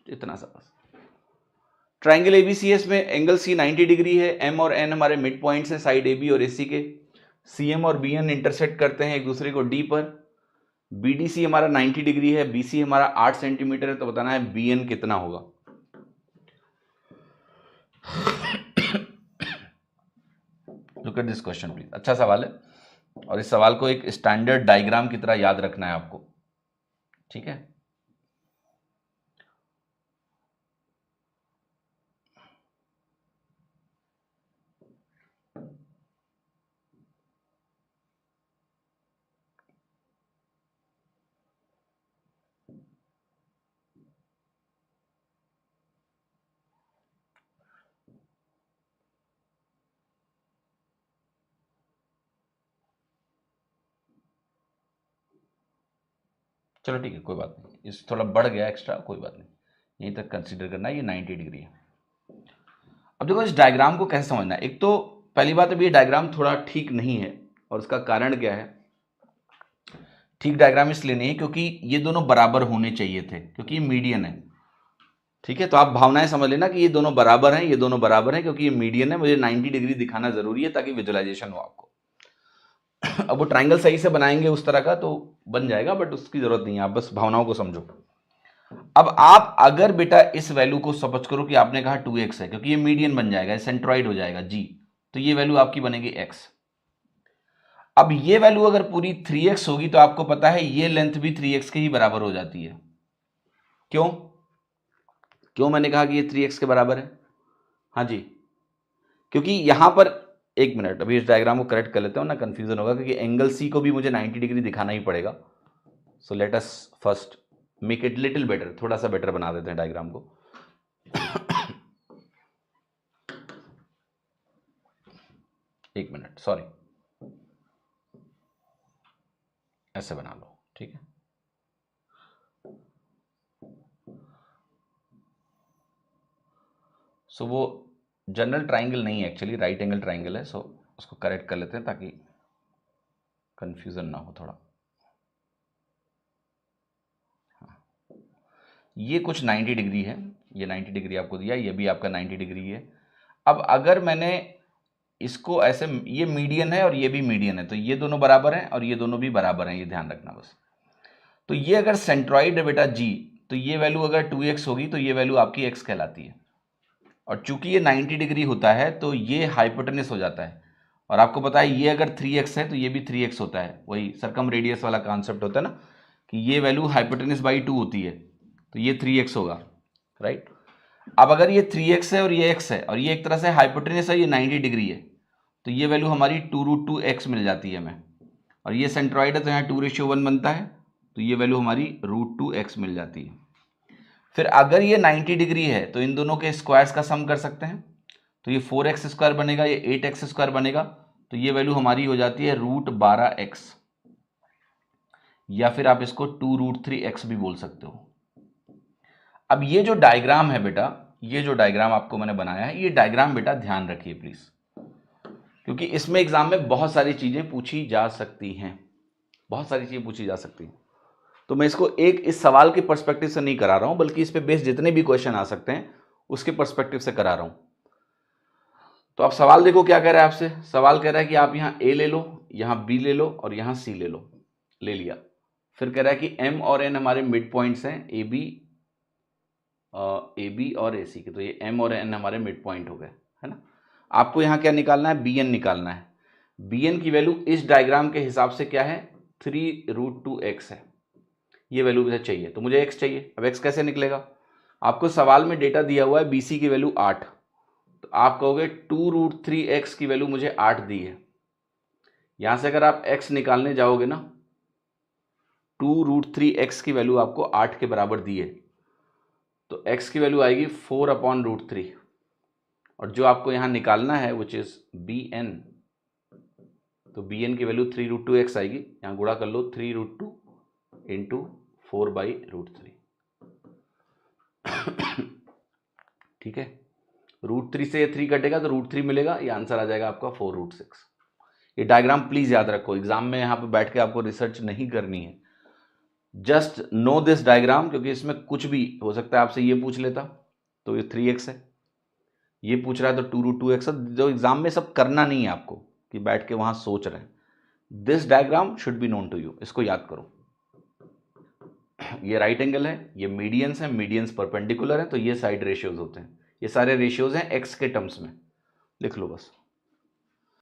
इतना सा बस। ट्राइंगल एबीसीएस में एंगल सी 90 डिग्री है, एम और एन हमारे मिड पॉइंट्स हैं साइड एबी और एसी के, सीएम और बीएन इंटरसेक्ट करते हैं एक दूसरे को डी पर, बीडीसी हमारा 90 डिग्री है, बीसी हमारा 8 सेंटीमीटर है, तो बताना है बीएन कितना होगा। Look at this question please, अच्छा सवाल है और इस सवाल को एक स्टैंडर्ड डायग्राम की तरह याद रखना है आपको, ठीक है। चलो ठीक है, कोई बात नहीं, इस थोड़ा बढ़ गया एक्स्ट्रा, कोई बात नहीं, यहीं तक कंसीडर करना है, ये 90 डिग्री है। अब देखो इस डायग्राम को कैसे समझना है। एक तो पहली बात, अभी ये डायग्राम थोड़ा ठीक नहीं है और उसका कारण क्या है, ठीक डायग्राम इसलिए नहीं है क्योंकि ये दोनों बराबर होने चाहिए थे, क्योंकि ये मीडियन है, ठीक है। तो आप भावनाएं समझ लेना कि ये दोनों बराबर हैं, ये दोनों बराबर हैं, क्योंकि ये मीडियन है, मुझे 90 डिग्री दिखाना जरूरी है ताकि विजुअलाइजेशन हो आपको। अब वो ट्राइंगल सही से बनाएंगे उस तरह का तो बन जाएगा, बट उसकी जरूरत नहीं है, आप बस भावनाओं को समझो। अब आप अगर बेटा इस वैल्यू को सपोज करो कि आपने कहा 2x है, क्योंकि ये मीडियन बन जाएगा, सेंट्रॉइड हो जाएगा जी, तो ये वैल्यू आपकी बनेगी x। अब ये वैल्यू अगर पूरी 3x होगी तो आपको पता है ये लेंथ भी 3x के ही बराबर हो जाती है। क्यों क्यों मैंने कहा कि ये 3x के बराबर है? हाँ जी, क्योंकि यहां पर, एक मिनट अभी इस डायग्राम को करेक्ट कर लेता हूं ना, कंफ्यूजन होगा, क्योंकि एंगल सी को भी मुझे 90 डिग्री दिखाना ही पड़ेगा। So let us first make it little better, थोड़ा सा बेटर बना देते हैं डायग्राम को। एक मिनट, सॉरी, ऐसे बना लो, ठीक है। सो वो जनरल ट्राइंगल नहीं है, एक्चुअली राइट एंगल ट्राइंगल है। सो उसको करेक्ट कर लेते हैं ताकि कंफ्यूजन ना हो थोड़ा। हाँ, ये कुछ 90 डिग्री है, ये 90 डिग्री आपको दिया, ये भी आपका 90 डिग्री है। अब अगर मैंने इसको ऐसे, ये मीडियन है और ये भी मीडियन है, तो ये दोनों बराबर हैं और ये दोनों भी बराबर हैं, ये ध्यान रखना बस। तो ये अगर सेंट्रॉइड है बेटा जी, तो ये वैल्यू अगर 2x होगी तो ये वैल्यू आपकी x कहलाती है। और चूंकि ये 90 डिग्री होता है तो ये हाइपोटेनस हो जाता है, और आपको पता है ये अगर 3x है तो ये भी 3x होता है, वही सर्कम रेडियस वाला कॉन्सेप्ट होता है ना, कि ये वैल्यू हाइपोटेनस बाई 2 होती है, तो ये 3x होगा, राइट। अब अगर ये 3x है और ये x है और ये एक तरह से हाइपोटेनस है, ये 90 डिग्री है, तो ये वैल्यू हमारी 2√2x मिल जाती है हमें, और ये सेंट्रॉइड है तो यहाँ 2:1 बनता है, तो ये वैल्यू हमारी √2x मिल जाती है। फिर अगर ये 90 डिग्री है तो इन दोनों के स्क्वायर्स का सम कर सकते हैं, तो ये 4x स्क्वायर बनेगा, ये 8x स्क्वायर बनेगा, तो ये वैल्यू हमारी हो जाती है √12x, या फिर आप इसको 2√3x भी बोल सकते हो। अब ये जो डायग्राम है बेटा, ये जो डायग्राम आपको मैंने बनाया है, ये डायग्राम बेटा ध्यान रखिए प्लीज, क्योंकि इसमें एग्जाम में बहुत सारी चीजें पूछी जा सकती हैं, बहुत सारी चीजें पूछी जा सकती हैं। तो मैं इसको एक इस सवाल के पर्सपेक्टिव से नहीं करा रहा हूं, बल्कि इस पे बेस्ड जितने भी क्वेश्चन आ सकते हैं उसके पर्सपेक्टिव से करा रहा हूं। तो आप सवाल देखो क्या कह रहा है आपसे, सवाल कह रहा है कि आप यहां ए ले लो, यहां बी ले लो और यहां सी ले लो, ले लिया। फिर कह रहा है कि एम और एन हमारे मिड पॉइंट्स हैं, ए बी और ए सी के, तो ये एम और एन हमारे मिड पॉइंट हो गए, है ना। आपको यहां क्या निकालना है, बी एन निकालना है। बी एन की वैल्यू इस डायग्राम के हिसाब से क्या है, 3√2x है, ये वैल्यू मुझे चाहिए, तो मुझे x चाहिए। अब x कैसे निकलेगा, आपको सवाल में डेटा दिया हुआ है BC की वैल्यू 8, तो आप कहोगे 2√3x की वैल्यू मुझे 8 दी है। यहां से अगर आप x निकालने जाओगे ना, 2√3x की वैल्यू आपको 8 के बराबर दी है, तो x की वैल्यू आएगी 4/√3, और जो आपको यहां निकालना है विच इज bn, तो bn की वैल्यू 3√2x आएगी, यहां गुणा कर लो 3√2 इंटू 4/√3, ठीक है। √3 से 3 कटेगा तो √3 मिलेगा, ये आंसर आ जाएगा आपका 4√6। ये डायग्राम प्लीज याद रखो, एग्जाम में यहाँ पे बैठ के आपको रिसर्च नहीं करनी है, जस्ट नो दिस डायग्राम, क्योंकि इसमें कुछ भी हो सकता है। आपसे ये पूछ लेता तो ये 3x है, ये पूछ रहा है तो 2√2x है। जो एग्जाम में सब करना नहीं है आपको कि बैठ के वहां सोच रहे हैं। This diagram should be known to you, इसको याद करो। ये राइट एंगल है, ये मीडियंस है, मीडियंस परपेंडिकुलर है, तो ये साइड रेशियोज होते हैं। ये सारे रेशियोज हैं एक्स के टर्म्स में, लिख लो बस।